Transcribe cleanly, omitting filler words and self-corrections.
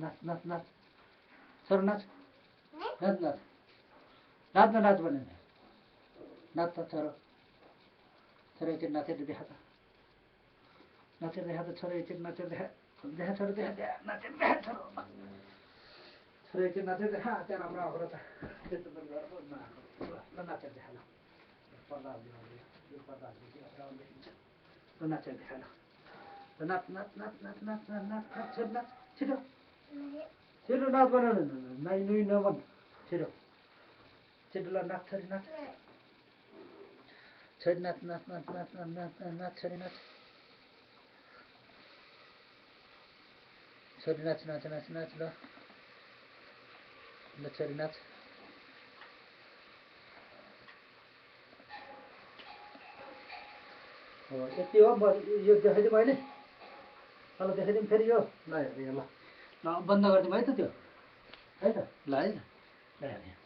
नाच नाच नाच छोरो नाच नाच नाच नाच्न नाच भने नाच त छोरो छोरो एकचोटि नाचेर देखा त नाचेर देखा त छोरो एकचोटि नाचेर देखा देखा छोरो देखा देखा नाचेर देखा छोरो छोरो एकचोटि नाचेर देखा त्यहाँ राम्रो आएको र त त्यस्तो पनि गरेको ल नाचेर देखा ल पर्दा यो पर्दा देखिन्छ ल नाचेर देखा ल नाच नाच नाच नाच नाच नाच नाच नाच छोरो नाच छिटो छिटो नाच बनाउनु नाइ नुई नभन् छिटो छिटो ल नाच छोरी नाच छोरी नाच नाच नाच नाच नाच नाच नाच छोरी नाच छोरी नाच नाच नाच नाच ल ल छोरी नाच हो यति हो यो देखाइदिउँ अहिले ल देखाइदिउँ फेरि यो ल हेर ल ल बन्द गरिदिउँ है त त्यो है त ल है ल हेर